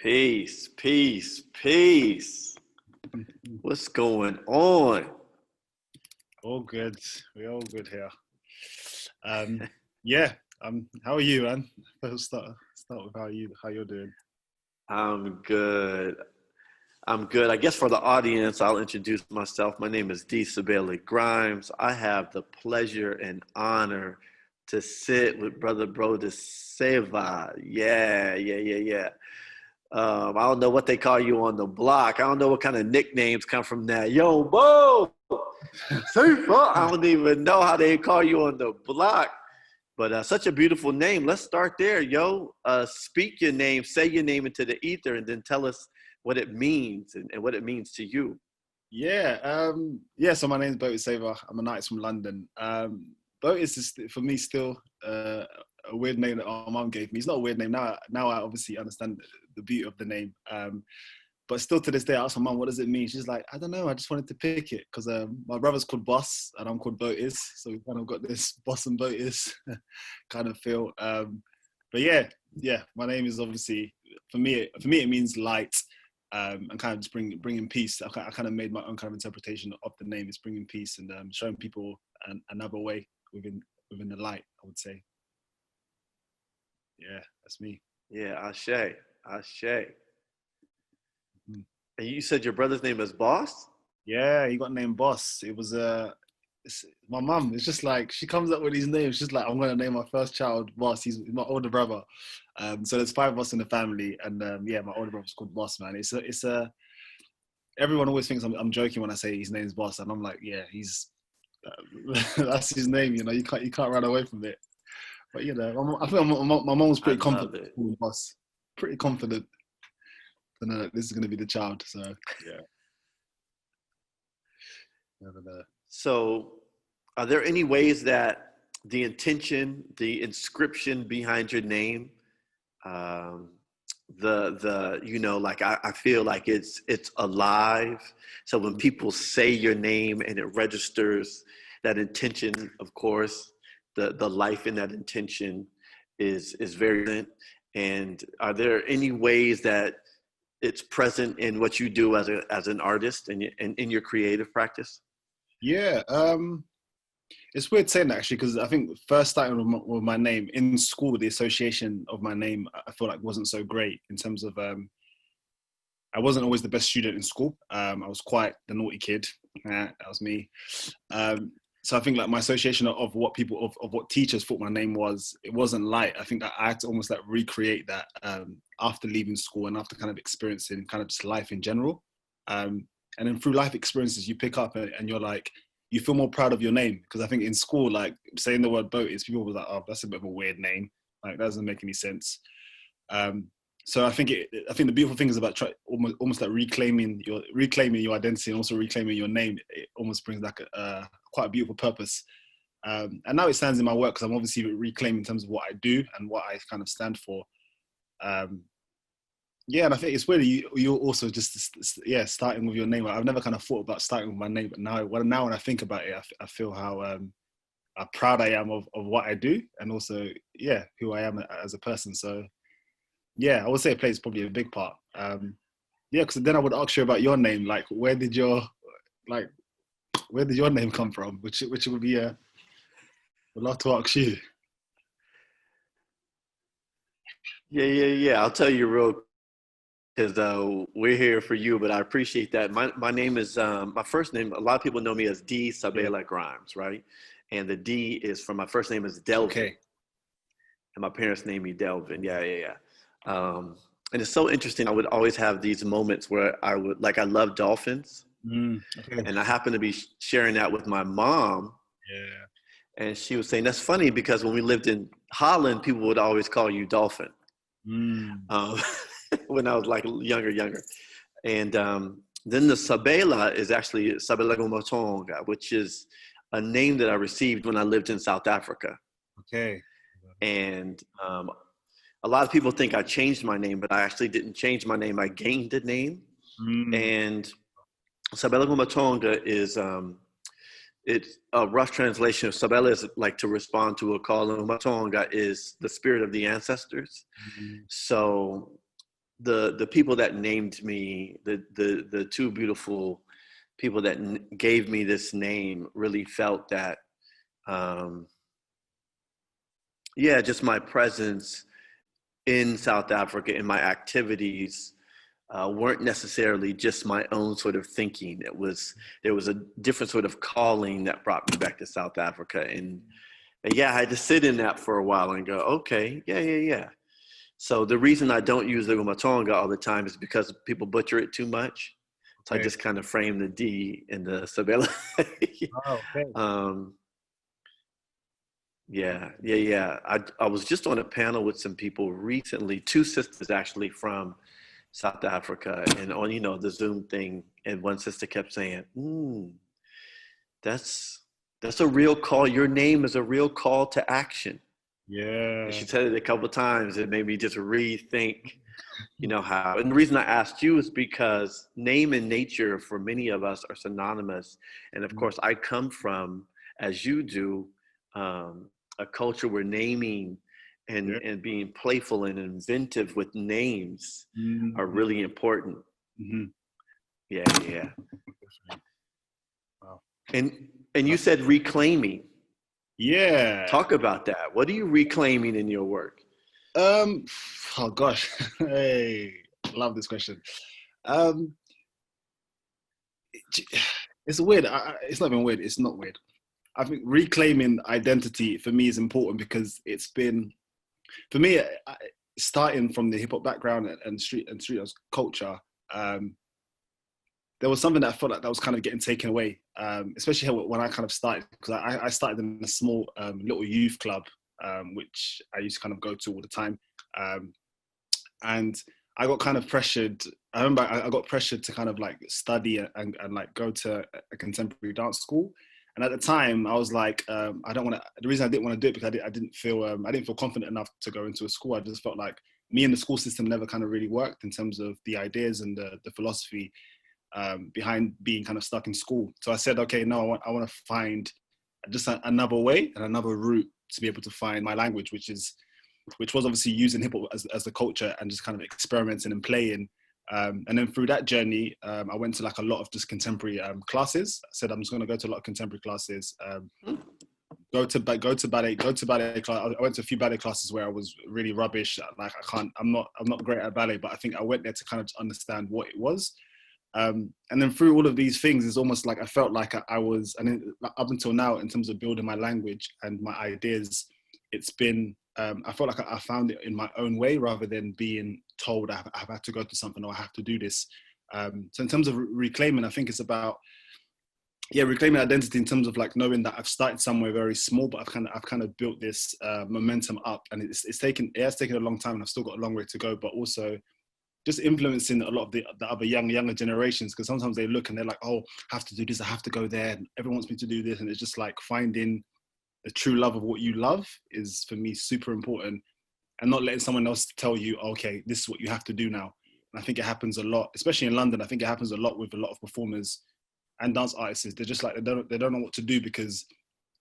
Peace, peace, peace. What's going on? All good. We're all good here. Yeah. How are you, man? Let's start with how you're doing. I'm good. I'm good. I guess for the audience, I'll introduce myself. My name is Sabela Grimes. I have the pleasure and honor to sit with Brother Botis Seva. Yeah. I don't know what they call you on the block. I don't know what kind of nicknames come from that. Yo, Bo, Seva. I don't even know how they call you on the block. But such a beautiful name. Let's start there, yo. Speak your name, say your name into the ether, and then tell us what it means and what it means to you. Yeah. So my name's Botis Seva. I'm an artist from London. Botis is for me still a weird name that our mum gave me. It's not a weird name now. Now I obviously understand the beauty of the name. But still to this day, I asked my mum, what does it mean? She's like, I don't know. I just wanted to pick it because my brother's called Boss and I'm called Botis. So we kind of got this Boss and Botis kind of feel. But yeah, my name is obviously, for me, it means light and kind of just bringing peace. I kind of made my own kind of interpretation of the name. It's bringing peace and showing people another way within the light, I would say. Yeah, that's me. Yeah, Ashe. And you said your brother's name is Boss? Yeah, he got named Boss. It was my mum. It's just like she comes up with these names. She's like, I'm gonna name my first child Boss. He's my older brother. So there's 5 of us in the family, and yeah, my older brother's called Boss. Man, it's everyone always thinks I'm joking when I say his name's Boss, and I'm like, yeah, he's that's his name. You know, you can't run away from it. But you know, I think my mom was pretty confident. Boss, pretty confident. This is going to be the child, so yeah. So, are there any ways that the intention, the inscription behind your name, I feel like it's alive. So when people say your name and it registers that intention, of course, the life in that intention is very important. And are there any ways that it's present in what you do as an artist and in your creative practice? Yeah, it's weird saying that actually, because I think first starting with my name in school, the association of my name I feel like wasn't so great in terms of I wasn't always the best student in school. I was quite the naughty kid. That was me. So I think like my association of what people of what teachers thought my name was, it wasn't light. I think that I had to almost like recreate that after leaving school and after kind of experiencing kind of just life in general. And then through life experiences, you pick up and you're like, you feel more proud of your name. Because I think in school, like saying the word Botis, people were like, oh, that's a bit of a weird name. Like that doesn't make any sense. So I think the beautiful thing is about almost like reclaiming your identity and also reclaiming your name. It almost brings like quite a beautiful purpose. And now it stands in my work because I'm obviously reclaiming in terms of what I do and what I kind of stand for. Yeah, and I think it's weird you're also just starting with your name. I've never kind of thought about starting with my name, but now when I think about it, I feel how proud I am of what I do and also who I am as a person. So yeah, I would say it plays probably a big part. Because then I would ask you about your name. Like, where did your name come from? Which would be a lot to ask you. Yeah. I'll tell you real because we're here for you, but I appreciate that. My name is, my first name, a lot of people know me as D. Sabela Grimes, right? And the D is from my first name is Delvin. Okay. And my parents named me Delvin. Yeah. And it's so interesting. I would always have these moments where I love dolphins. Okay. And I happen to be sharing that with my mom. Yeah. And she was saying, that's funny because when we lived in Holland, people would always call you Dolphin. When I was like younger. And then the Sabela is actually Sabela Gumatonga, which is a name that I received when I lived in South Africa. Okay. And a lot of people think I changed my name, but I actually didn't change my name. I gained a name. And Sabela Gumatonga is, it's a rough translation of Sabela is like to respond to a call, and Gumatonga is the spirit of the ancestors. So the people that named me, the two beautiful people that gave me this name, really felt that, yeah, just my presence in South Africa, in my activities, weren't necessarily just my own sort of thinking. There was a different sort of calling that brought me back to South Africa, and yeah, I had to sit in that for a while and go, okay, yeah. So the reason I don't use the Umatonga all the time is because people butcher it too much. So I Okay. just kind of frame the D in the Sabela. Oh, okay. um, yeah. I was just on a panel with some people recently, two sisters actually from South Africa, and on, the Zoom thing, and one sister kept saying, that's a real call. Your name is a real call to action. And Yeah. she said it a couple of times. It made me just rethink, how. And the reason I asked you is because name and nature for many of us are synonymous. And of course, I come from, as you do, a culture where naming Yeah. and being playful and inventive with names are Mm-hmm. really important. Mm-hmm. Yeah. Wow. And you said reclaiming. Yeah. Talk about that. What are you reclaiming in your work? Oh gosh. Hey, love this question. Um, it's weird. It's not even weird. It's not weird. I think reclaiming identity for me is important because it's been, for me, starting from the hip hop background and street dance culture. There was something that I felt like that was kind of getting taken away, especially when I kind of started, because I started in a small little youth club, which I used to kind of go to all the time. And I got kind of pressured. I remember I got pressured to kind of like study and like go to a contemporary dance school. And at the time, I was like, I don't want to. The reason I didn't want to do it because I didn't feel confident enough to go into a school. I just felt like me and the school system never kind of really worked in terms of the ideas and the philosophy behind being kind of stuck in school. So I said, okay, no, I want to find just another way and another route to be able to find my language, which was obviously using hip hop as the culture and just kind of experimenting and playing. And then through that journey, I went to like a lot of just contemporary classes. I said I'm just going to go to a lot of contemporary classes. Go to ballet class. I went to a few ballet classes where I was really rubbish. Like I'm not great at ballet, but I think I went there to kind of understand what it was. And then through all of these things, it's almost like I felt like I was, and then up until now, in terms of building my language and my ideas, it's been, I felt like I found it in my own way rather than being told I've had to go to something or I have to do this. So in terms of reclaiming, I think it's about, reclaiming identity in terms of like knowing that I've started somewhere very small, but I've kind of built this momentum up, and it has taken a long time, and I've still got a long way to go, but also just influencing a lot of the other younger generations, because sometimes they look and they're like, oh, I have to do this, I have to go there, and everyone wants me to do this, and it's just like finding the true love of what you love is for me super important, and not letting someone else tell you, okay, this is what you have to do now. And I think it happens a lot, especially in London. I think it happens a lot with a lot of performers and dance artists. They're just like, they don't know what to do because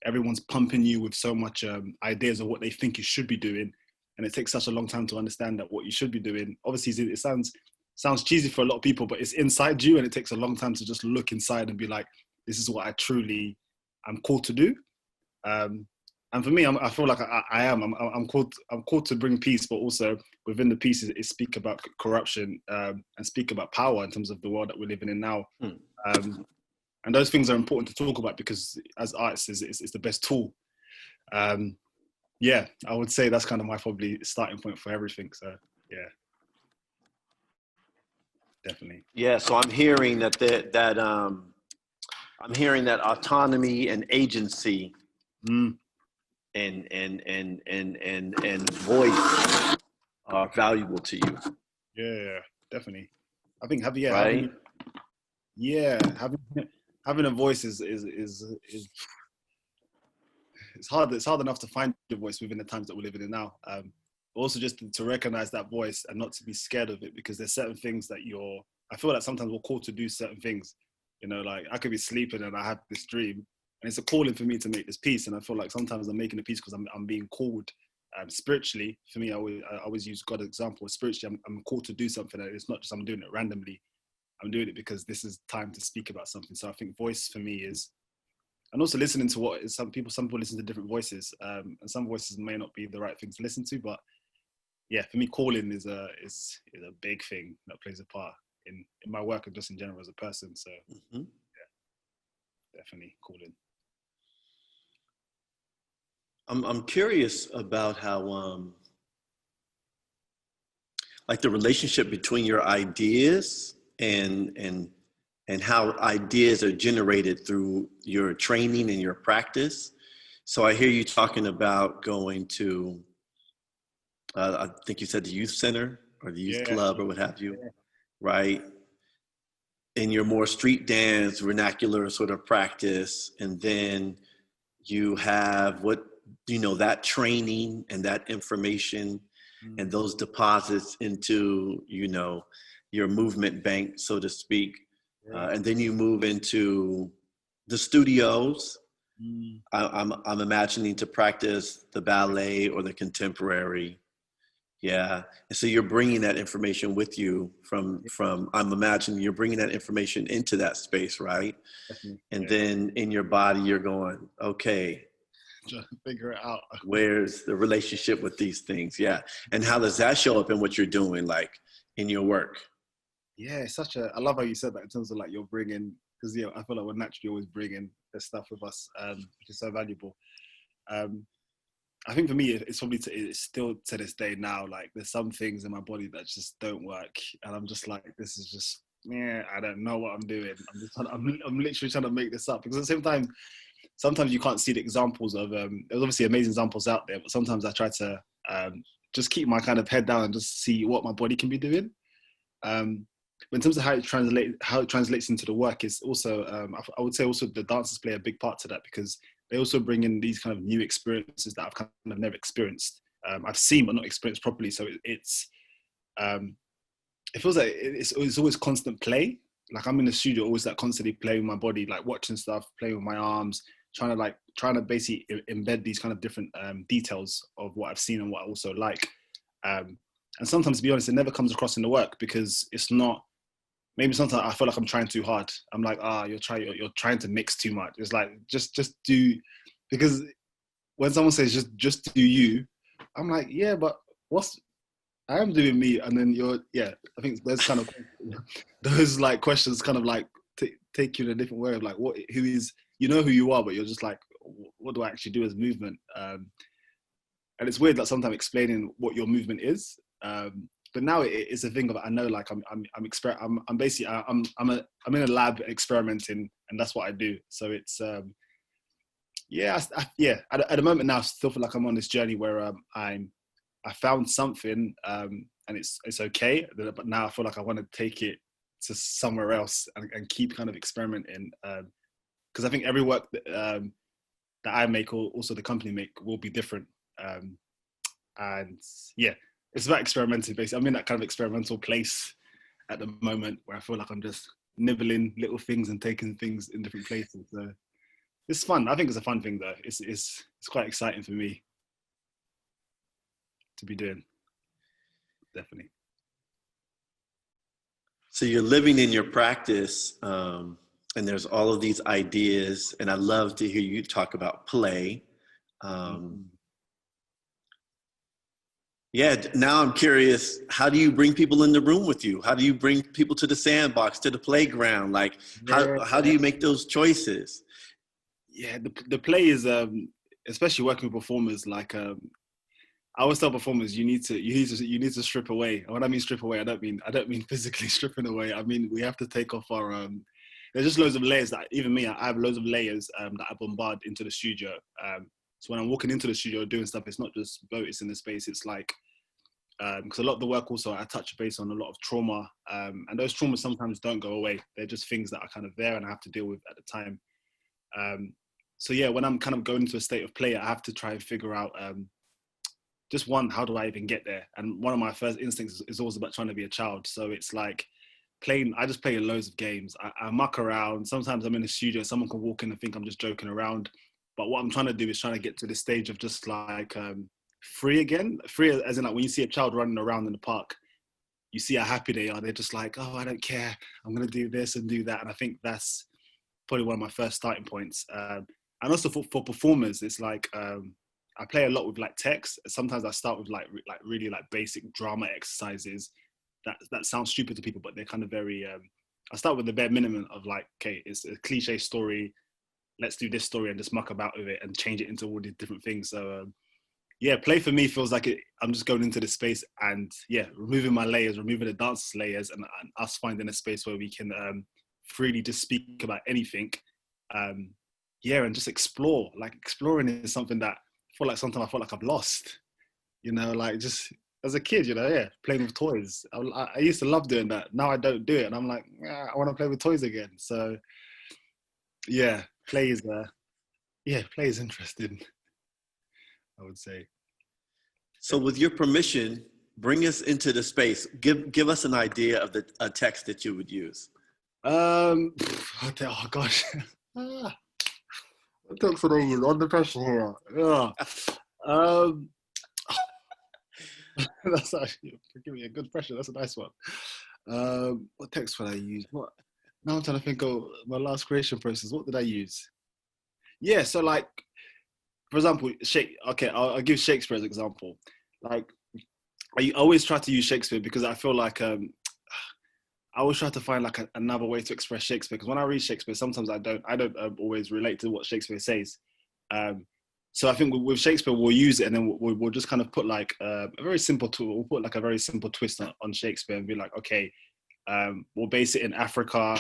everyone's pumping you with so much ideas of what they think you should be doing, and it takes such a long time to understand that what you should be doing. Obviously, it sounds cheesy for a lot of people, but it's inside you, and it takes a long time to just look inside and be like, this is what I truly am called to do. And for me, I feel like I am. I'm called to bring peace, but also within the peace is speak about corruption and speak about power in terms of the world that we're living in now. And those things are important to talk about because as artists, it's the best tool. Yeah, I would say that's kind of my probably starting point for everything. So yeah, definitely. Yeah, so I'm hearing I'm hearing that autonomy and agency and voice are valuable to you. Yeah, definitely. I think having Right? having a voice is it's hard. It's hard enough to find your voice within the times that we're living in now. Also, just to recognize that voice and not to be scared of it, because there's certain things that I feel like sometimes we're called to do certain things. You know, like I could be sleeping and I have this dream, and it's a calling for me to make this piece. And I feel like sometimes I'm making a piece because I'm being called Spiritually, for me, I always use God as an example. Spiritually, I'm called to do something, and it's not just I'm doing it randomly. I'm doing it because this is time to speak about something. So I think voice for me is, and also listening to what is some people listen to different voices, and some voices may not be the right thing to listen to. But yeah, for me, calling is a big thing that plays a part in my work and just in general as a person. So yeah, definitely calling. I'm curious about how like the relationship between your ideas and how ideas are generated through your training and your practice. So I hear you talking about going to I think you said the youth center or the youth Yeah, club or what have you, right? In your more street dance vernacular sort of practice, and then you have that training and that information and those deposits into your movement bank, so to speak. And then you move into the studios. I'm imagining to practice the ballet or the contemporary. Yeah. And so you're bringing that information with you from, I'm imagining you're bringing that information into that space, right? definitely. And then in your body, you're going, okay, Trying to figure it out. where's the relationship with these things? Yeah. And how does that show up in what you're doing, like in your work? Yeah, it's I love how you said that in terms of like you're bringing, because yeah, I feel like we're naturally always bringing this stuff with us, which is so valuable. Um, I think for me, it's probably it's still to this day now. Like there's some things in my body that just don't work, and I'm just like, this is just, yeah, I don't know what I'm doing. I'm literally trying to make this up, because at the same time, sometimes you can't see the examples of. There's obviously amazing examples out there, but sometimes I try to just keep my kind of head down and just see what my body can be doing. But in terms of how it translates into the work, is also I would say also the dancers play a big part to that, because they also bring in these kind of new experiences that I've kind of never experienced. I've seen but not experienced properly. So it feels like it's always constant play. Like I'm in the studio, always like constantly playing with my body, like watching stuff, playing with my arms, trying to basically embed these kind of different details of what I've seen and what I also like. And sometimes, to be honest, it never comes across in the work, because it's not. Maybe sometimes I feel like I'm trying too hard. I'm like, you're trying to mix too much. It's like just do, because when someone says just do you, I'm like, yeah, but I am doing me, and then I think those kind of those like questions kind of like take you in a different way of like who is, you know who you are, but you're just like, what do I actually do as movement? And it's weird that sometimes explaining what your movement is. But now it's a thing of, I know, like I'm basically I'm in a lab experimenting, and that's what I do. So it's at the moment now I still feel like I'm on this journey where I found something, and it's okay, but now I feel like I want to take it to somewhere else and keep kind of experimenting, because I think every work that I make, or also the company make, will be different, and yeah, it's about experimenting. Basically, I'm in that kind of experimental place at the moment where I feel like I'm just nibbling little things and taking things in different places. So it's fun. I think it's a fun thing though. It's quite exciting for me to be doing. Definitely. So you're living in your practice, and there's all of these ideas, and I love to hear you talk about play. Yeah, now I'm curious, how do you bring people in the room with you? How do you bring people to the sandbox, to the playground? Like, how do you make those choices? Yeah, the play is, especially working with performers, like I always tell performers, you need to strip away. And when I mean strip away, I don't mean physically stripping away. I mean, we have to take off our there's just loads of layers that even me, I have loads of layers that I bombard into the studio. So when I'm walking into the studio doing stuff, it's not just Botis in the space. It's like, because a lot of the work also, I touch base on a lot of trauma, and those traumas sometimes don't go away. They're just things that are kind of there and I have to deal with at the time. So yeah, when I'm kind of going into a state of play, I have to try and figure out, just one, how do I even get there? And one of my first instincts is always about trying to be a child. So it's like I just play loads of games. I muck around. Sometimes I'm in the studio, someone can walk in and think I'm just joking around. But what I'm trying to do is trying to get to this stage of just like, free again. Free as in like when you see a child running around in the park, you see how happy they are. They're just like, oh, I don't care. I'm going to do this and do that. And I think that's probably one of my first starting points. And also for performers, it's like, I play a lot with like text. Sometimes I start with like really like basic drama exercises that sound stupid to people, but they're kind of very, I start with the bare minimum of like, okay, it's a cliche story. Let's do this story and just muck about with it and change it into all these different things. So yeah, play for me feels like I'm just going into the space and yeah, removing my layers, removing the dancer's layers, and us finding a space where we can freely just speak about anything. Yeah, and just explore. Like exploring is something that I feel like sometimes I feel like I've lost. You know, like just as a kid, you know, yeah, playing with toys. I used to love doing that. Now I don't do it, and I'm like, I want to play with toys again. So yeah, play is interesting, I would say. So with your permission, bring us into the space. Give us an idea of a text that you would use. Oh gosh. What text would I use? Under pressure here. Yeah. That's actually, forgive me, a good pressure. That's a nice one. What text would I use? What? Now I'm trying to think of my last creation process. What did I use? Yeah, so like, for example, okay, I'll give Shakespeare as an example. Like, I always try to use Shakespeare because I feel like I always try to find like another way to express Shakespeare. Because when I read Shakespeare, sometimes I don't always relate to what Shakespeare says. So I think with Shakespeare, we'll use it and then we'll just kind of put like a very simple tool. We'll put like a very simple twist on Shakespeare and be like, okay, we'll base it in Africa.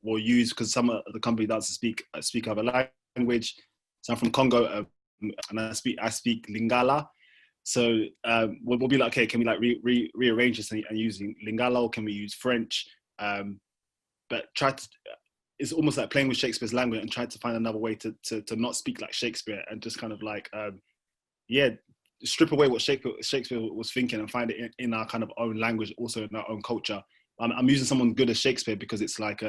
We'll use, because some of the company dancers speak other language. So I'm from Congo, and I speak Lingala. So we'll be like, okay, can we like rearrange this and using Lingala, or can we use French? But it's almost like playing with Shakespeare's language and trying to find another way to not speak like Shakespeare and just kind of like, strip away what Shakespeare was thinking and find it in our kind of own language, also in our own culture. I'm using someone good as Shakespeare because it's like,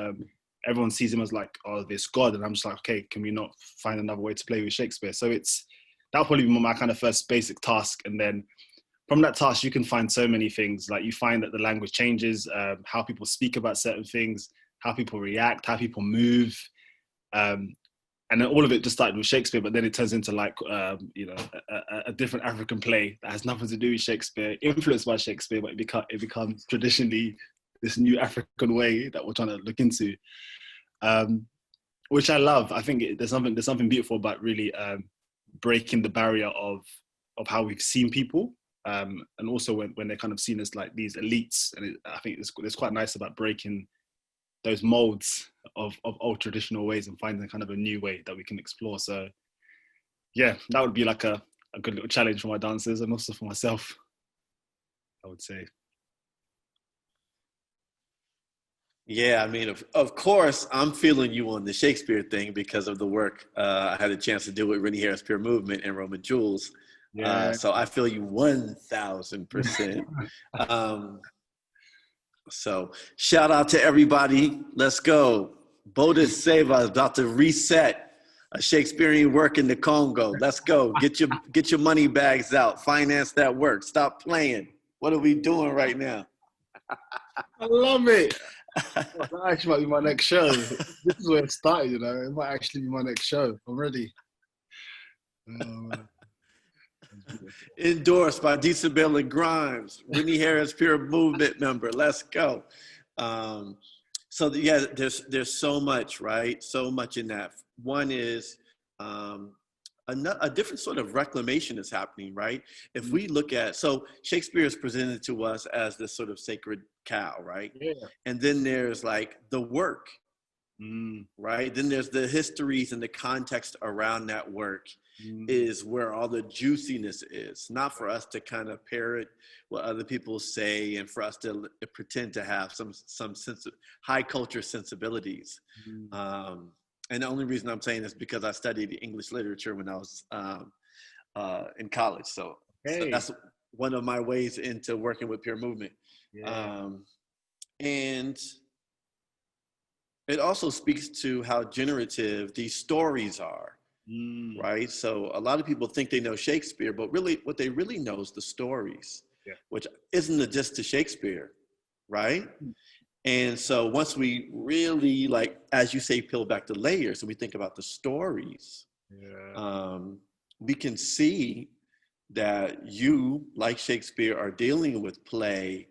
everyone sees him as like, oh, this God. And I'm just like, okay, can we not find another way to play with Shakespeare? So that'll probably be my kind of first basic task. And then from that task, you can find so many things. Like you find that the language changes, how people speak about certain things, how people react, how people move. And then all of it just started with Shakespeare, but then it turns into like, a different African play that has nothing to do with Shakespeare, influenced by Shakespeare, but it becomes traditionally this new African way that we're trying to look into, which I love. I think there's something beautiful about really breaking the barrier of how we've seen people, and also when they're kind of seen as like these elites. And I think it's quite nice about breaking those molds of old traditional ways and finding kind of a new way that we can explore. So yeah, that would be like a good little challenge for my dancers and also for myself, I would say. Yeah, I mean, of course, I'm feeling you on the Shakespeare thing because of the work I had a chance to do with Rennie Harris Peer Movement and Roman Jules. Yeah. So I feel you 1,000%. So shout out to everybody. Let's go. Botis Seva is about to reset a Shakespearean work in the Congo. Let's go. Get your money bags out. Finance that work. Stop playing. What are we doing right now? I love it. That actually might be my next show. This is where it started, you know. It might actually be my next show. I'm ready. Endorsed by Sabela Grimes, Rennie Harris Peer Movement member. Let's go. So yeah, there's so much, right? So much in that. One is a different sort of reclamation is happening, right? If we look at, so Shakespeare is presented to us as this sort of sacred cow, right? Yeah. And then there's like the work, right? Then there's the histories and the context around that work is where all the juiciness is, not for us to kind of parrot what other people say and for us to pretend to have some sense of high culture sensibilities. And the only reason I'm saying this is because I studied English literature when I was in college. So that's one of my ways into working with peer movement. Yeah. And it also speaks to how generative these stories are. Mm. right? So a lot of people think they know Shakespeare, but really what they really know is the stories, Yeah. which isn't just to Shakespeare, right? And so once we really, like, as you say, peel back the layers and we think about the stories, Yeah. we can see that you, like Shakespeare, are dealing with play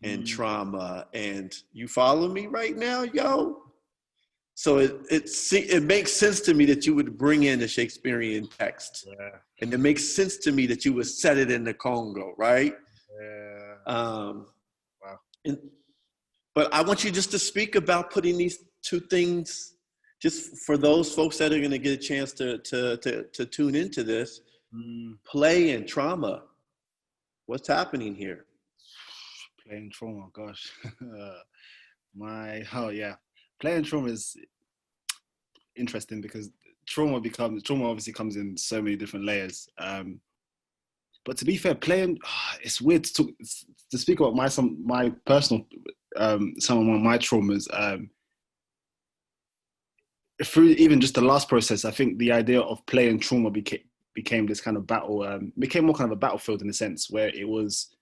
and Mm. trauma. And you follow me right now, yo? So it makes sense to me that you would bring in a Shakespearean text. Yeah. And it makes sense to me that you would set it in the Congo, right? Yeah. Um, Wow. and, but I want you just to speak about putting these two things, just for those folks that are going to get a chance to tune into this, Mm. play and trauma. What's happening here? Playing trauma, gosh. Oh yeah. Playing trauma is interesting because trauma obviously comes in so many different layers. But to be fair, playing it's weird to speak about my personal some of my traumas. Through even just the last process, I think the idea of playing trauma became this kind of battle, became more kind of a battlefield in a sense where it was.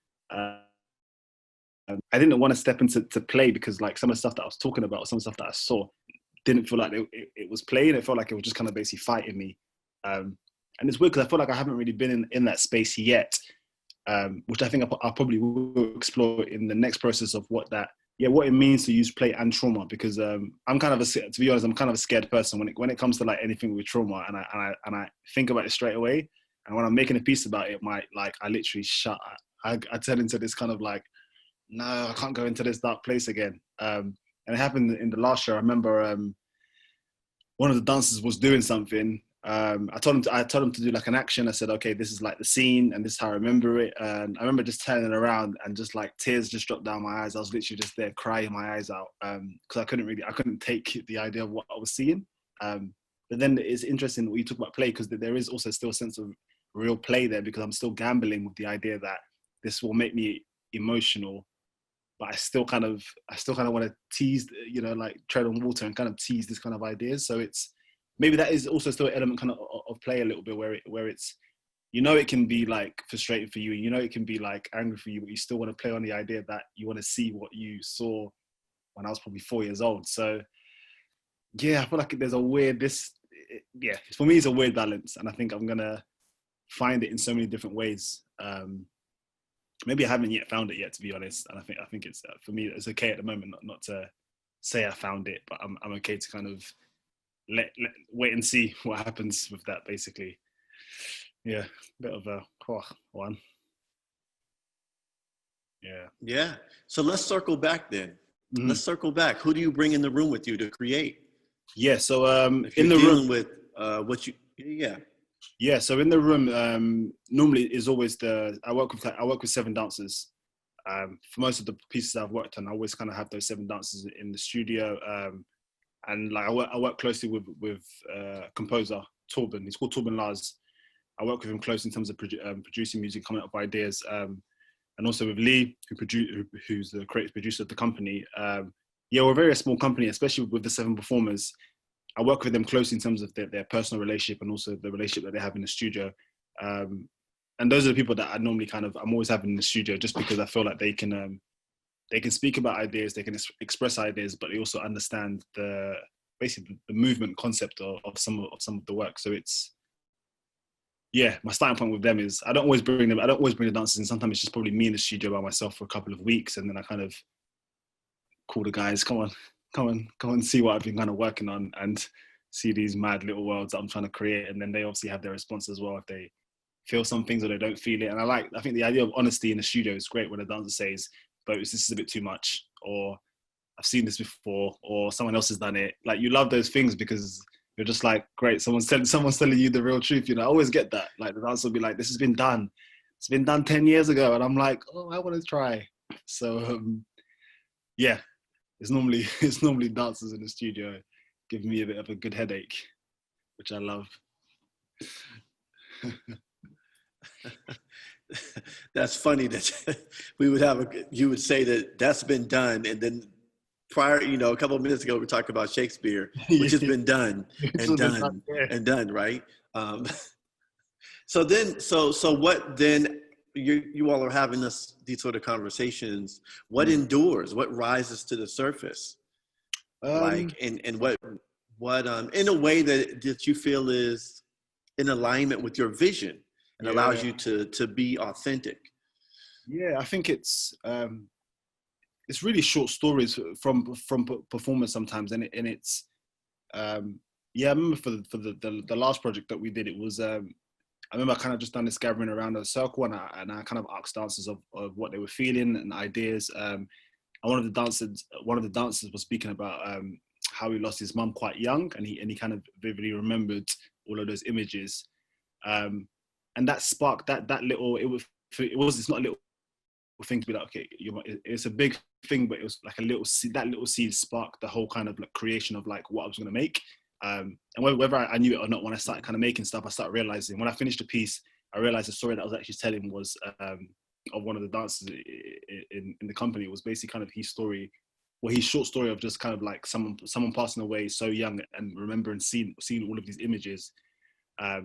I didn't want to step into play because like some of the stuff that I was talking about, some of the stuff that I saw, didn't feel like it was playing. It felt like it was just kind of basically fighting me. And it's weird because I feel like I haven't really been in that space yet, which I think I'll probably will explore in the next process of what it means to use play and trauma. Because I'm kind of to be honest, I'm kind of a scared person when it comes to like anything with trauma, and I think about it straight away. And when I'm making a piece about it, I literally I turn into this kind of like, no, I can't go into this dark place again. And it happened in the last show. I remember one of the dancers was doing something. I told him to do like an action. I said, okay, this is like the scene and this is how I remember it. And I remember just turning around and just like tears just dropped down my eyes. I was literally just there crying my eyes out because I couldn't take the idea of what I was seeing. But then it's interesting when you talk about play because there is also still a sense of real play there because I'm still gambling with the idea that this will make me emotional, but I still kind of want to tease, like tread on water and kind of tease this kind of ideas. So it's maybe that is also still an element kind of play a little bit where it's, it can be like frustrating for you, it can be like angry for you, but you still want to play on the idea that you want to see what you saw when I was probably 4 years old. So yeah, I feel like there's a weird, for me it's a weird balance, and I think I'm gonna find it in so many different ways. Maybe I haven't yet found it yet, to be honest. And I think it's for me, it's okay at the moment not to say I found it, but I'm okay to kind of let wait and see what happens with that. Basically, yeah, bit of a one. Yeah. Yeah. So let's circle back then. Mm-hmm. Let's circle back. Who do you bring in the room with you to create? Yeah. So if you're in the dealing room with what you, yeah. Yeah, so in the room, normally is always I work with 7 dancers. For most of the pieces I've worked on, I always kind of have those 7 dancers in the studio. And like I work closely with composer Torben. He's called Torben Lars. I work with him closely in terms of producing music, coming up with ideas, and also with Lee, who's the creative producer of the company. Yeah, we're a very small company, especially with the 7 performers. I work with them closely in terms of their personal relationship and also the relationship that they have in the studio. And those are the people that I'm always having in the studio, just because I feel like they can speak about ideas, they can express ideas, but they also understand basically the movement concept of some of the work. So it's, yeah, my starting point with them is I don't always bring the dancers in. Sometimes it's just probably me in the studio by myself for a couple of weeks, and then I kind of call the guys, come on, see what I've been kind of working on and see these mad little worlds that I'm trying to create. And then they obviously have their response as well if they feel some things or they don't feel it. And I think the idea of honesty in the studio is great when a dancer says, but this is a bit too much, or I've seen this before, or someone else has done it. Like, you love those things because you're just like, great, someone's telling you the real truth. I always get that. Like, the dancer will be like, this has been done. It's been done 10 years ago. And I'm like, oh, I want to try. So yeah, it's normally dancers in the studio giving me a bit of a good headache, which I love. That's funny that we would you would say that that's been done, and then prior, a couple of minutes ago, we were talking about Shakespeare, which has been done and done and done, right? So what then? You all are having these sort of conversations. What endures? What rises to the surface? And what in a way that you feel is in alignment with your vision and allows you to be authentic. Yeah, I think it's really short stories from performance sometimes, and it's I remember for the last project that we did, it was I remember I kind of just done this gathering around a circle, and I kind of asked dancers of what they were feeling and ideas. And one of the dancers was speaking about how he lost his mum quite young, and he kind of vividly remembered all of those images, and that sparked that little. It's not a little thing to be like, okay, it's a big thing, but it was like a little seed. That little seed sparked the whole kind of like creation of like what I was going to make. And whether I knew it or not, when I started kind of making stuff, I started realizing when I finished the piece, I realized the story that I was actually telling was of one of the dancers in the company. It was basically kind of his short story of just kind of like someone passing away so young and remembering seeing all of these images. That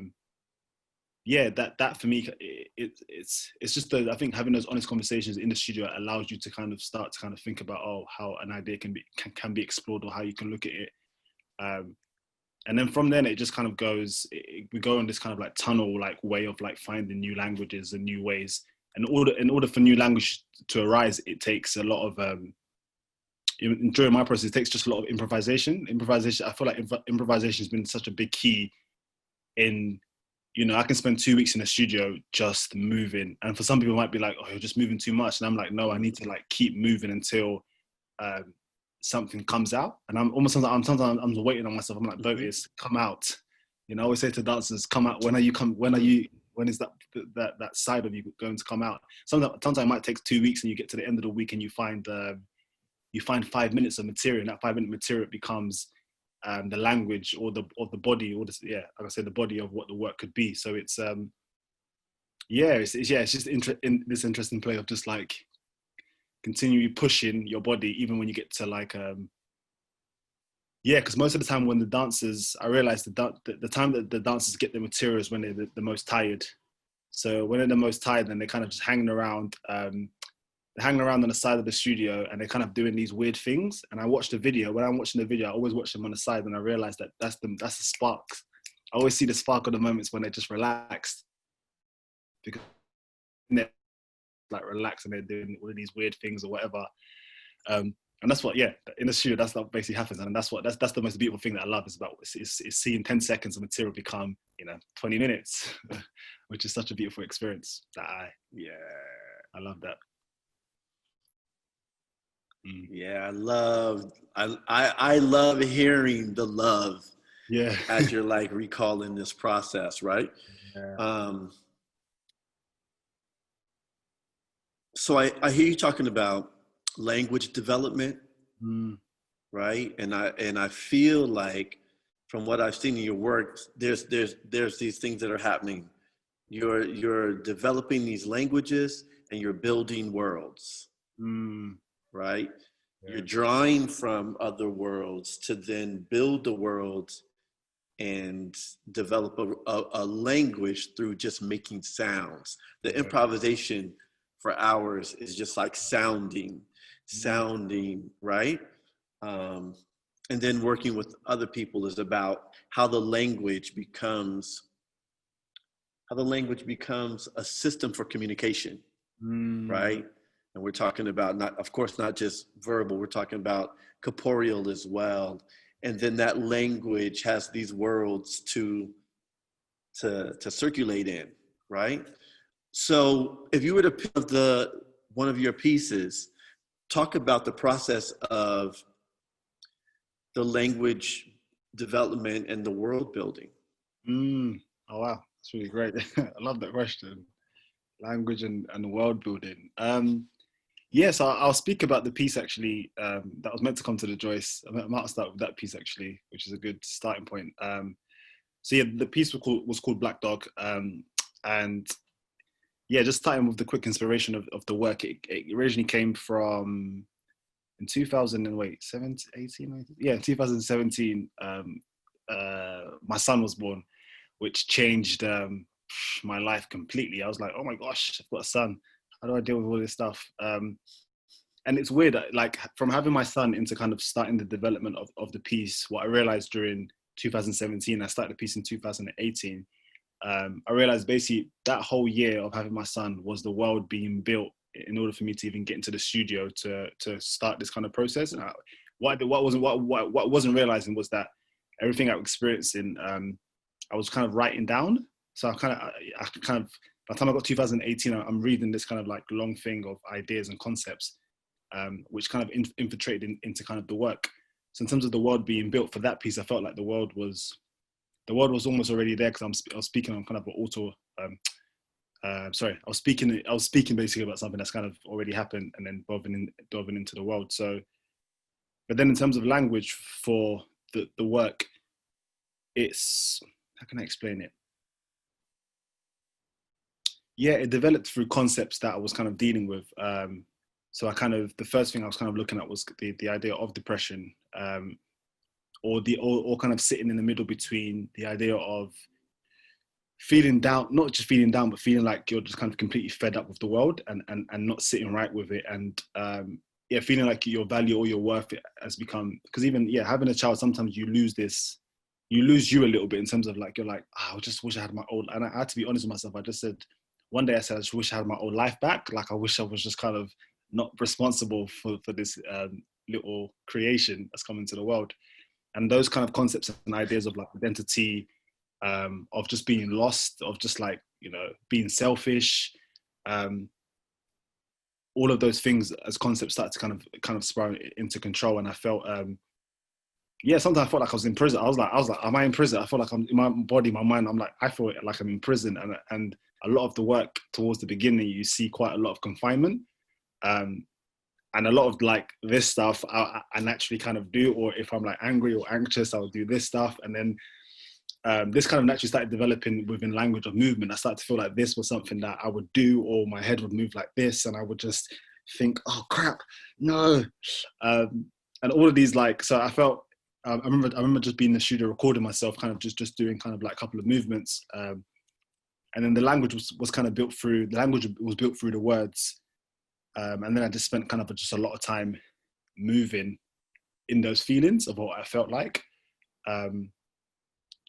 for me, it's just I think having those honest conversations in the studio allows you to kind of start to kind of think about how an idea can be explored, or how you can look at it. And then from then it just kind of goes, we go on this kind of like tunnel like way of like finding new languages and new ways. And in order for new language to arise, it takes a lot of, during my process, it takes just a lot of improvisation. I feel like improvisation has been such a big key in, I can spend 2 weeks in the studio just moving. And for some people it might be like, oh, you're just moving too much. And I'm like, no, I need to like keep moving until something comes out. And I'm almost sometimes I'm waiting on myself. I'm like, Botis, come out. I always say to dancers, come out. When is that side of you going to come out? Sometimes it might take 2 weeks, and you get to the end of the week and you find 5 minutes of material, and that 5-minute material becomes the language or the body, or like I say, the body of what the work could be. So it's it's just in this interesting play of just like continually pushing your body, even when you get to like because most of the time when the dancers, I realize the time that the dancers get the material is when they're the most tired. So when they're the most tired, then they're kind of just hanging around. They're hanging around on the side of the studio, and they're kind of doing these weird things. And I watch the video. When I'm watching the video, I always watch them on the side, and I realize that that's the spark. I always see the spark of the moments when they're just relaxed, because they're like relaxed and they're doing all of these weird things or whatever. And that's what, in the studio, that's what basically happens. And that's the most beautiful thing that I love is seeing 10 seconds of material become, 20 minutes, which is such a beautiful experience that I love that. Yeah, I love hearing the love. As you're like recalling this process, right? So I hear you talking about language development, right? And I feel like from what I've seen in your work, there's these things that are happening. You're developing these languages and you're building worlds, right? You're drawing from other worlds to then build the worlds and develop a language through just making sounds. The improvisation for hours is just like sounding, right? And then working with other people is about how the language becomes a system for communication, right? And we're talking about not just verbal, we're talking about corporeal as well. And then that language has these worlds to circulate in, right? So if you were to pick one of your pieces, talk about the process of the language development and the world building. Oh wow, that's really great. I love that question. Language and world building. Yes, I'll speak about the piece actually that was meant to come to the Joyce. I might start with that piece actually, which is a good starting point. The piece was called Black Dog, and just starting with the quick inspiration of the work. It originally came from in 2000 and wait, 17, 18, 19? Yeah, 2017, my son was born, which changed my life completely. I was like, oh my gosh, I've got a son. How do I deal with all this stuff? And it's weird, like from having my son into kind of starting the development of the piece, what I realized during 2017, I started the piece in 2018. I realized basically that whole year of having my son was the world being built in order for me to even get into the studio to start this kind of process. And what wasn't realizing was that everything I was experiencing, I was kind of writing down. So I kind of by the time I got 2018, I'm reading this kind of like long thing of ideas and concepts, which kind of infiltrated into kind of the work. So in terms of the world being built for that piece, I felt like the world was almost already there, because I was speaking on kind of an I was speaking basically about something that's kind of already happened, and then delving into the world. So, but then in terms of language for the work, it's, how can I explain it? Yeah, it developed through concepts that I was kind of dealing with. So the first thing I was kind of looking at was the idea of depression, or kind of sitting in the middle between the idea of feeling down, not just feeling down, but feeling like you're just kind of completely fed up with the world, and not sitting right with it. And feeling like your value or your worth has become, because even, having a child, sometimes you lose you a little bit in terms of like, you're like, I just wish I had my old, and I had to be honest with myself. I just said, one day I said, I just wish I had my old life back. Like, I wish I was just kind of not responsible for this little creation that's come into the world. And those kind of concepts and ideas of like identity, of just being lost, of just like, being selfish, all of those things as concepts started to kind of spiral into control. And I felt, sometimes I felt like I was in prison. I was like, am I in prison? I feel like I'm in my body, my mind. I feel like I'm in prison. And a lot of the work towards the beginning, you see quite a lot of confinement. And a lot of like this stuff I naturally kind of do, or if I'm like angry or anxious, I'll do this stuff. And then this kind of naturally started developing within language of movement. I started to feel like this was something that I would do, or my head would move like this, and I would just think, oh crap, no. And all of these, like, so I felt, I remember just being in the studio recording myself, kind of just doing kind of like a couple of movements. And then the language was kind of built through the words. And then I just spent kind of just a lot of time moving in those feelings of what I felt like.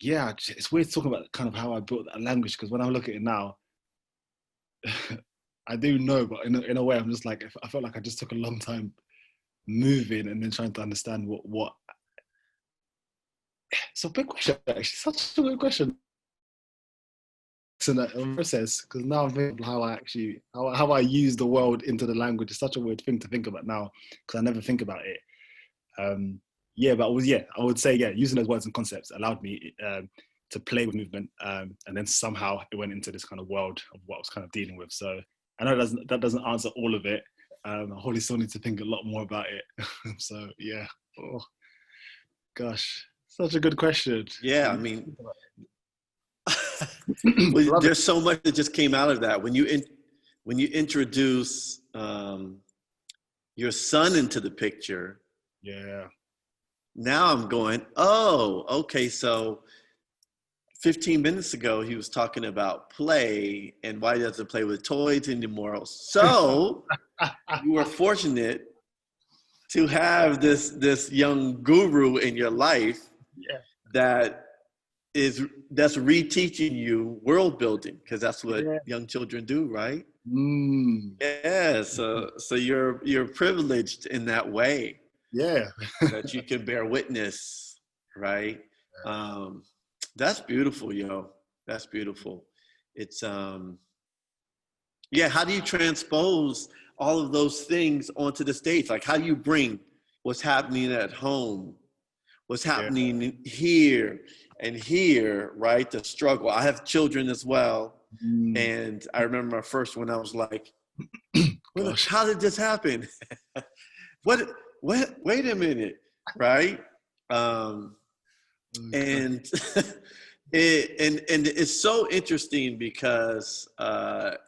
It's weird talking about kind of how I built that language, because when I look at it now, I do know, but in a way, I'm just like, I felt like I just took a long time moving and then trying to understand what. It's a big question, actually. Such a good question. In that process, because now I'm thinking how I use the world into the language. It's such a weird thing to think about now, because I never think about it. I would say, using those words and concepts allowed me to play with movement, and then somehow it went into this kind of world of what I was kind of dealing with. So I know that doesn't answer all of it. I probably still need to think a lot more about it. So oh gosh, such a good question. Yeah, I mean, well, there's so much that just came out of that when you introduce your son into the picture. Yeah. Now I'm going, oh, okay. So 15 minutes ago, he was talking about play and why he doesn't play with toys anymore. So you were fortunate to have this young guru in your life that's reteaching you world building, because that's what young children do, right? Yeah. So you're privileged in that way. Yeah. That you can bear witness, right? That's beautiful, yo. That's beautiful. It's how do you transpose all of those things onto the stage? Like, how do you bring what's happening at home, what's happening here and here, right? The struggle. I have children as well. And I remember my first one, I was like, how did this happen? What, wait a minute, right? And it's so interesting because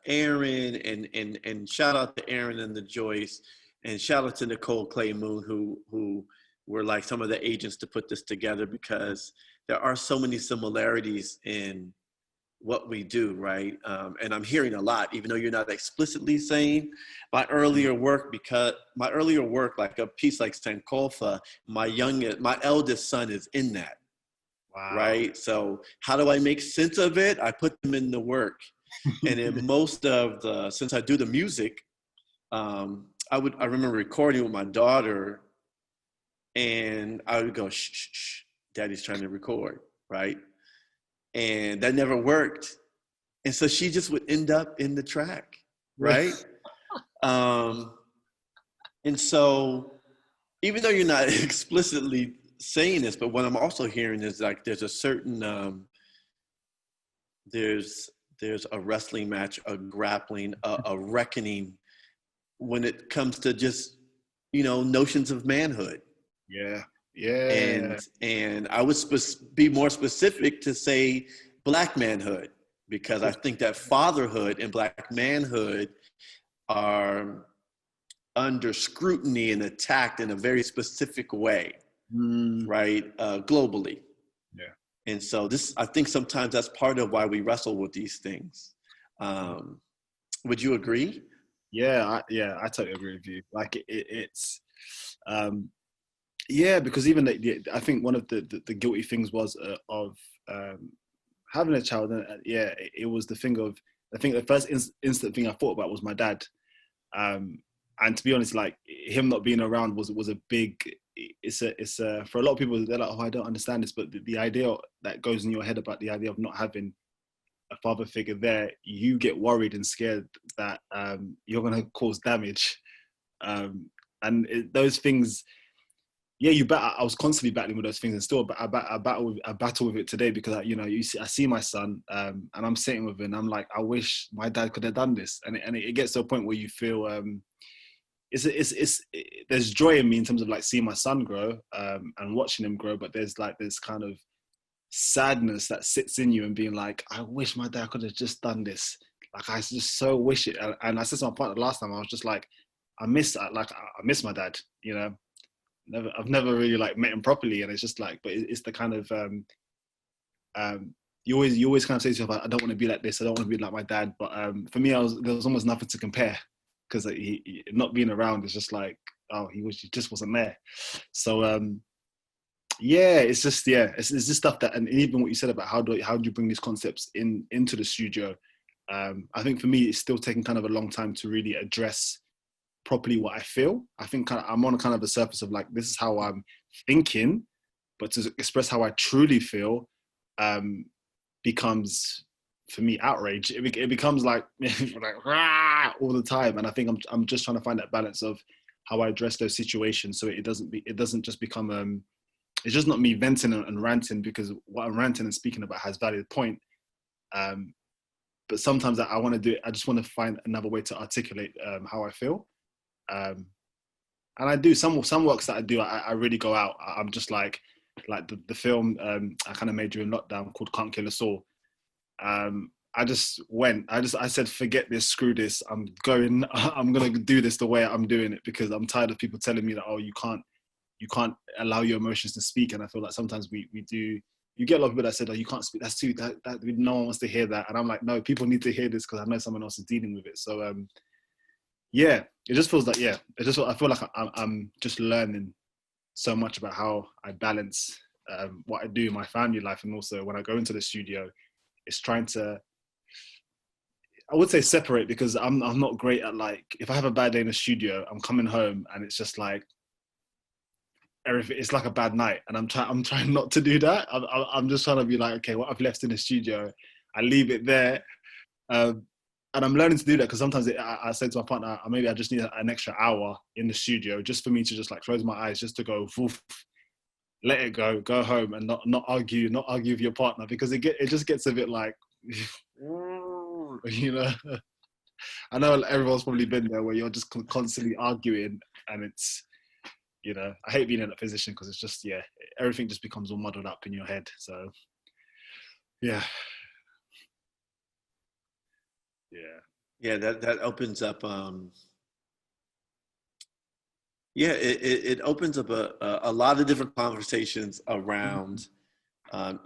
Aaron and shout out to Aaron and the Joyce, And shout out to Nicole Clay Moon, who were like some of the agents to put this together, because there are so many similarities in what we do, right? And I'm hearing a lot, even though you're not explicitly saying my earlier work, like a piece like Sankofa, my eldest son is in that, Wow. right? So how do I make sense of it? I put them in the work. And in most of since I do the music, I remember recording with my daughter, and I would go, shh, shh, shh, daddy's trying to record, right? And that never worked. And so she just would end up in the track, right? um, and so even though you're not explicitly saying this, but what I'm also hearing is like there's a certain, there's a wrestling match, a grappling, a reckoning when it comes to just, notions of manhood. Yeah. Yeah. And I would be more specific to say Black manhood, because I think that fatherhood and Black manhood are under scrutiny and attacked in a very specific way, right? Globally. Yeah. And so I think sometimes that's part of why we wrestle with these things. Would you agree? Yeah, I totally agree with you. Like it's, yeah, because even I think one of the guilty things was of having a child. And yeah, it was the thing of, I think the first instant thing I thought about was my dad. And to be honest, like him not being around was a big. It's a for a lot of people, they're like, oh, I don't understand this, but the idea that goes in your head about the idea of not having a father figure there, you get worried and scared that you're going to cause damage. And those things, yeah, I was constantly battling with those things, and still I battle with it today, because I see my son, and I'm sitting with him, and I'm like, I wish my dad could have done this, and it gets to a point where you feel there's joy in me in terms of like seeing my son grow, and watching him grow, but there's like this kind of sadness that sits in you and being like, I wish my dad could have just done this. Like I just so wish it. And I said to my partner last time, I was just like, I miss my dad. I've never really like met him properly, and it's just like, but it's the kind of you always kind of say to yourself, I don't want to be like this. I don't want to be like my dad. But for me, there was almost nothing to compare, because he not being around is just like, oh, he just wasn't there. So yeah, it's just it's just stuff that, and even what you said about how do you bring these concepts into the studio. I think for me, it's still taking kind of a long time to really address properly what I feel. I think I'm on kind of the surface of like, this is how I'm thinking, but to express how I truly feel becomes, for me, outrage. It becomes like, like all the time, and I think I'm just trying to find that balance of how I address those situations, so it doesn't just become it's just not me venting and ranting, because what I'm ranting and speaking about has valid point. But sometimes I want to do it. I just want to find another way to articulate how I feel. And I do some works that I do. I really go out. I'm just like the film I kind of made during lockdown called Can't Kill Us All. I said, forget this, screw this. I'm going to do this the way I'm doing it, because I'm tired of people telling me that, oh, you can't allow your emotions to speak. And I feel like sometimes we do. You get a lot of people that said, oh, you can't speak. That's too, that no one wants to hear that. And I'm like, no, people need to hear this, because I know someone else is dealing with it. So yeah, it just feels like, I feel like I'm just learning so much about how I balance what I do in my family life, and also when I go into the studio, it's trying to, I would say, separate, because I'm not great at, like, if I have a bad day in the studio, I'm coming home and it's just like everything, it's like a bad night, and I'm trying not to do that. I'm just trying to be like, okay, what I've left in the studio, I leave it there. And I'm learning to do that, because sometimes I say to my partner, maybe I just need an extra hour in the studio, just for me to just like close my eyes, just to go, woof, let it go home, and not argue with your partner, because it just gets a bit like, you know. I know everyone's probably been there, where you're just constantly arguing, and it's, I hate being in that position, because it's just, everything just becomes all muddled up in your head. So yeah. Yeah, that opens up Yeah, it opens up a lot of different conversations around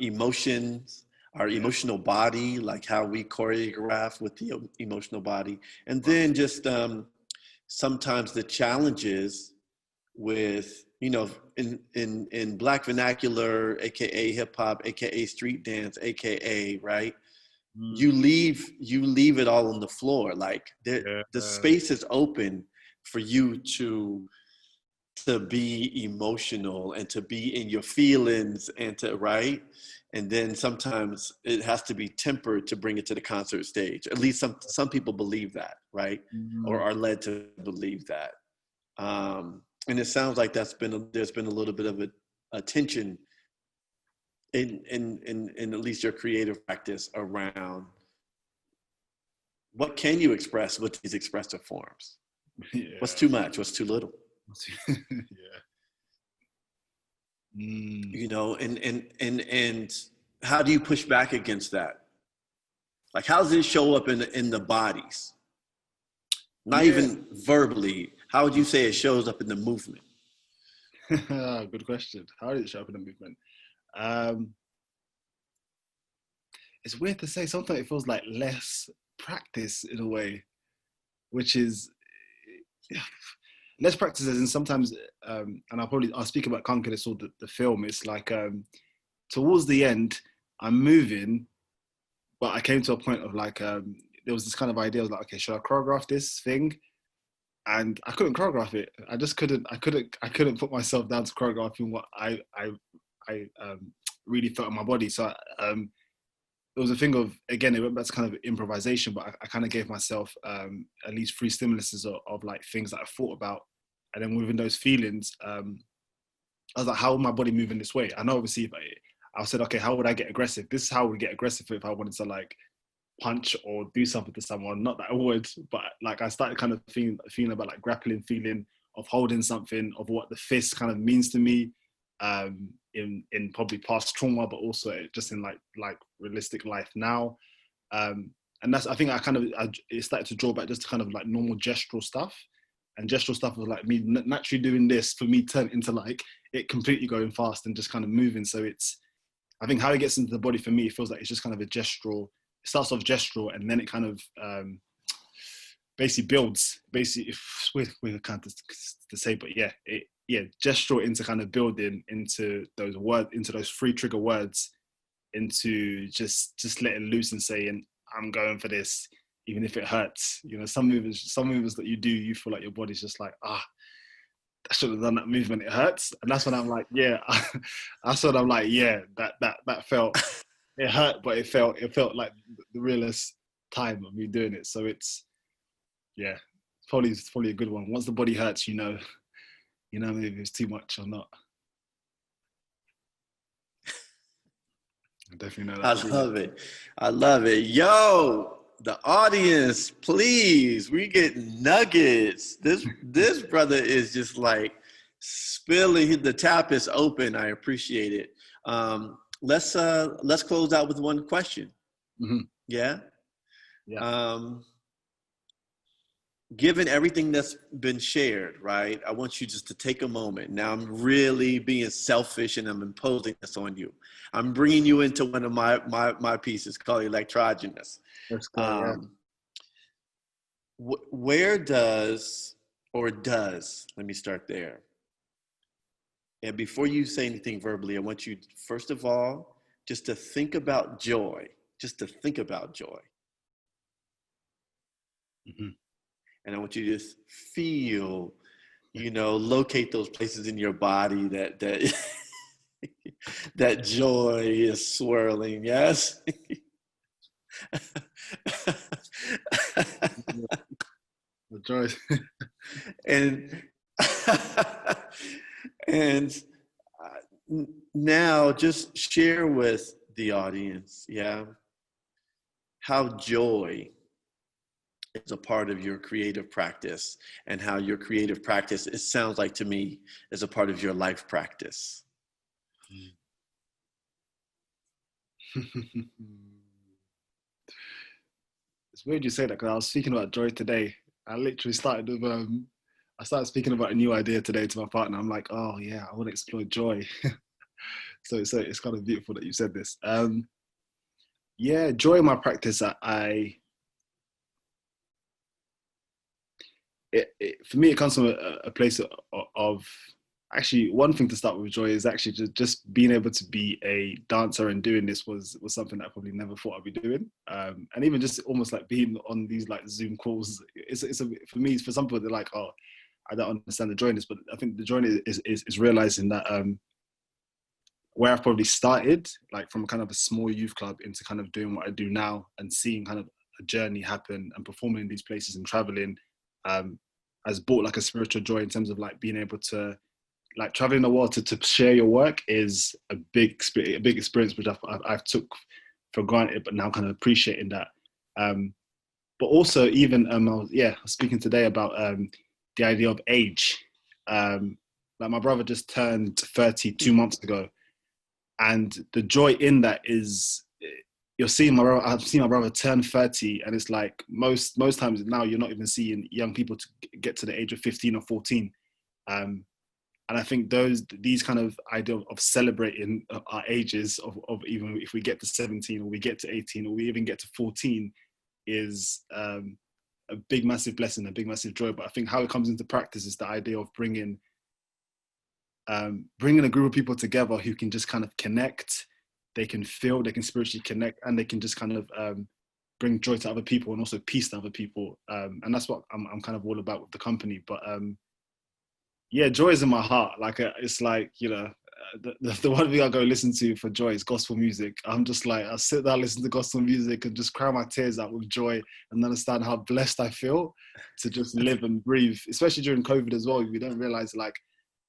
emotions, our Yeah. emotional body, like how we choreograph with the emotional body, and Wow. then just sometimes the challenges with, you know, in Black vernacular, aka hip hop, aka street dance, aka, right, Mm. you leave it all on the floor, like Yeah. the space is open for you to be emotional and to be in your feelings and to, right, and then sometimes it has to be tempered to bring it to the concert stage. At least some people believe that, right, or Mm. are led to believe that. And it sounds like there's been a little bit of a tension in at least your creative practice around what can you express with these expressive forms. What's Yeah. too much, what's too little, Yeah. Mm. you know, and how do you push back against that? Like, how does it show up in the bodies? Not Yeah. even verbally. How would you say it shows up in the movement? Good question. How did it show up in the movement? Um, it's weird to say. Sometimes it feels like less practice in a way, which is less practice. And sometimes, and I'll speak about Conquer or the film. It's like towards the end, I'm moving, but I came to a point of like there was this kind of idea. I was like, okay, should I choreograph this thing? And I couldn't choreograph it. I just couldn't. I couldn't put myself down to choreographing what I really felt in my body. So it was a thing of, again, it went back to kind of improvisation, but I kind of gave myself at least three stimuluses of like things that I thought about, and then within those feelings, I was like, how would my body move in this way? I know obviously, if I said, okay, how would I get aggressive? This is how I would get aggressive if I wanted to like punch or do something to someone. Not that I would, but like I started kind of feeling about like grappling, feeling of holding something, of what the fist kind of means to me, in probably past trauma, but also just in like realistic life now. And that's, I think it started to draw back just to kind of like normal gestural stuff. And gestural stuff was like me naturally doing this for me turn into like it completely going fast and just kind of moving. So it's, I think how it gets into the body for me, it feels like it's just kind of a gestural. It starts off gestural and then it kind of basically builds. Basically, if we're kind of to say, but yeah, gestural into kind of building into those words, into those three trigger words, into just letting loose and saying, I'm going for this, even if it hurts. You know, some movements that you do, you feel like your body's just like, I should have done that movement. It hurts, and that's when I'm like, yeah. That's when I'm like, yeah. That felt, it hurt, but it felt like the realest time of me doing it. So it's, yeah, it's probably a good one. Once the body hurts, you know if it's too much or not. I definitely know I that feeling. love it. I love it. Yo, the audience, please, we get nuggets. This brother is just like spilling. The tap is open. I appreciate it. Let's close out with one question. Mm-hmm. Yeah. Yeah. Um, Given everything that's been shared, right? I want you just to take a moment. Now I'm really being selfish and I'm imposing this on you. I'm bringing you into one of my pieces called Electrogenius. Let's go. Yeah. Um, where does, or does, let me start there. And before you say anything verbally, I want you, first of all, just to think about joy, just to think about joy. Mm-hmm. And I want you to just feel, locate those places in your body that that joy is swirling. Yes. The joys. and and now just share with the audience, yeah, how joy is a part of your creative practice and how your creative practice, it sounds like to me, is a part of your life practice. It's weird you say that because I was speaking about joy today. I literally started with I started speaking about a new idea today to my partner. I'm like, oh yeah, I want to explore joy. So it's kind of beautiful that you said this. Yeah, joy in my practice. For me, it comes from a place of actually, one thing to start with joy is actually just being able to be a dancer, and doing this was something that I probably never thought I'd be doing. And even just almost like being on these like Zoom calls, for me, for some people, they're like, oh, I don't understand the joy in this, but I think the joy is realizing that where I've probably started, like from kind of a small youth club into kind of doing what I do now, and seeing kind of a journey happen and performing in these places and traveling, has brought like a spiritual joy in terms of like being able to like traveling the world to share your work is a big experience, which I've took for granted, but now kind of appreciating that. But also even I was speaking today about the idea of age. Like my brother just turned 30 2 months ago, and the joy in that is you're seeing I've seen my brother turn 30, and it's like most times now you're not even seeing young people to get to the age of 15 or 14. And I think these kind of idea of celebrating our ages of even if we get to 17 or we get to 18 or we even get to 14 is a big, massive blessing, a big, massive joy. But I think how it comes into practice is the idea of bringing a group of people together who can just kind of connect, they can feel, they can spiritually connect, and they can just kind of bring joy to other people and also peace to other people. And that's what I'm kind of all about with the company. But yeah, joy is in my heart. Like it's like, you know, the one thing I go listen to for joy is gospel music. I'm just like, I sit there, listen to gospel music and just cry my tears out with joy and understand how blessed I feel to just live and breathe, especially during COVID as well. We don't realize like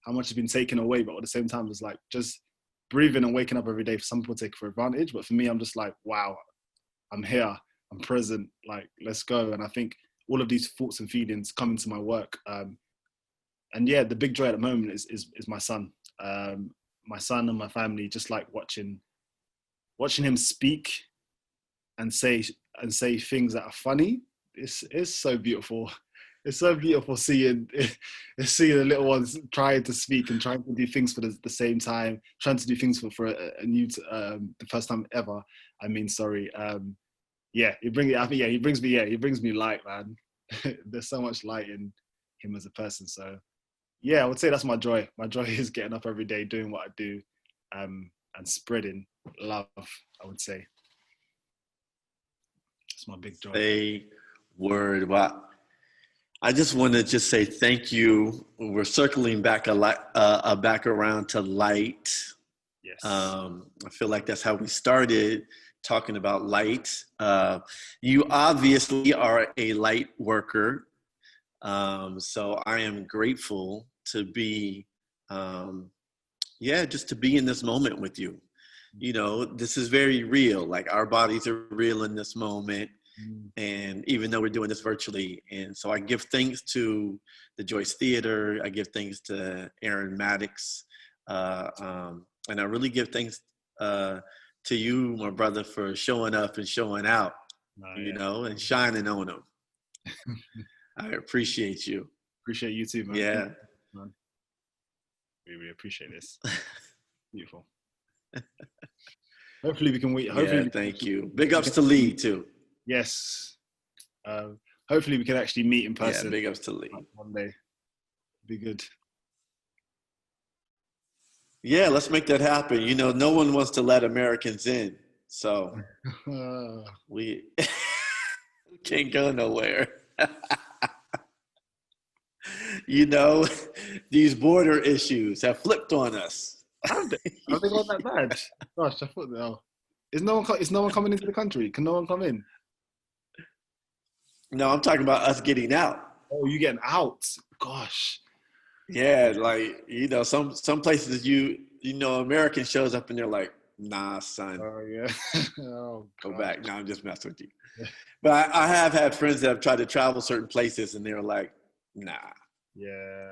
how much has been taken away, but at the same time, it's like just breathing and waking up every day. For some people take it for advantage, but for me, I'm just like, wow, I'm here, I'm present, like, let's go. And I think all of these thoughts and feelings come into my work. And yeah, the big joy at the moment is my son. My son and my family, just like watching him speak and say things that are funny. It's so beautiful. It's so beautiful seeing the little ones trying to speak and trying to do things for the same time, trying to do things for a new the first time ever. I mean, sorry. Yeah, he brings me light, man. There's so much light in him as a person. So yeah, I would say that's my joy. My joy is getting up every day, doing what I do, and spreading love, I would say. It's my big joy. Say word. Wow. I just want to just say thank you. We're circling back back around to light. Yes. I feel like that's how we started talking about light. You obviously are a light worker. So I am grateful to be, just to be in this moment with you. You know, this is very real. Like our bodies are real in this moment. And even though we're doing this virtually, and so I give thanks to the Joyce Theater, I give thanks to Aaron Maddox, and I really give thanks to you, my brother, for showing up and showing out, know, and shining on them. I appreciate you. Appreciate you too, man. Yeah. Man. We really appreciate this. Beautiful. Hopefully we can wait. Hopefully thank you. Big ups to Lee too. Yes. Hopefully we can actually meet in person. Yeah, big ups to Lee. One day. Be good. Yeah, let's make that happen. You know, no one wants to let Americans in. So we can't go nowhere. You know, these border issues have flipped on us. Have they got that bad? Gosh, I thought is no one coming into the country? Can no one come in? No, I'm talking about us getting out. Oh, you getting out? Gosh. Yeah, like, you know, some places you know, American shows up and they're like, nah, son. Oh yeah. Oh, go back. No, I'm just messing with you. Yeah. But I have had friends that have tried to travel certain places and they were like, nah. Yeah.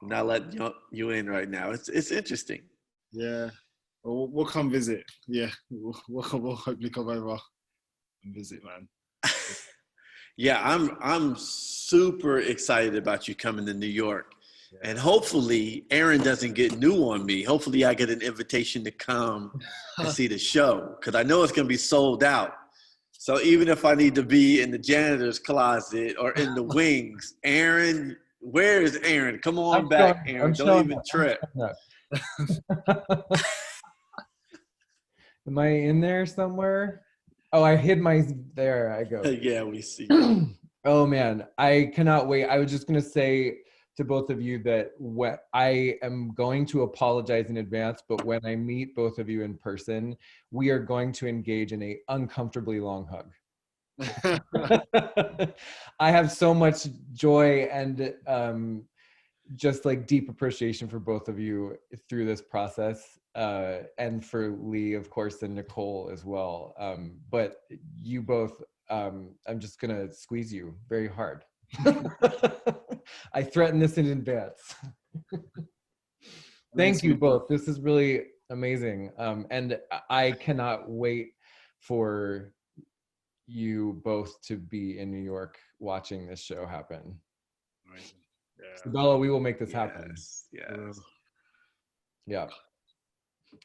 I'm not letting you in right now. It's interesting. Yeah. Well, we'll come visit. Yeah. We'll hopefully come over and visit, man. Yeah, I'm super excited about you coming to New York. And hopefully Aaron doesn't get new on me. Hopefully I get an invitation to come and see the show, because I know it's going to be sold out. So even if I need to be in the janitor's closet or in the wings, Aaron, where is Aaron? Come on back, Aaron. Don't even trip. Am I in there somewhere? Oh, I hid my, there I go. Yeah, we see. Oh man, I cannot wait. I was just gonna say to both of you that what I am going to apologize in advance, but when I meet both of you in person, we are going to engage in a uncomfortably long hug. I have so much joy and just like deep appreciation for both of you through this process, and for Lee, of course, and Nicole as well. But you both, I'm just gonna squeeze you very hard. I threaten this in advance. Thank you both. This is really amazing. And I cannot wait for you both to be in New York watching this show happen. Amazing. Sabela, we will make this happen. Yes. Yeah.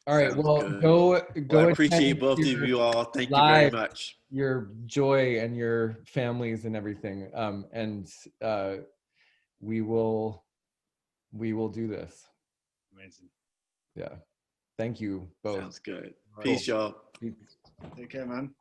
All right. Sounds Well, good. go. I appreciate both of you all. Thank you very much. Your joy and your families and everything. We will do this. Amazing. Yeah. Thank you both. Sounds good. Peace, y'all. Take care, man.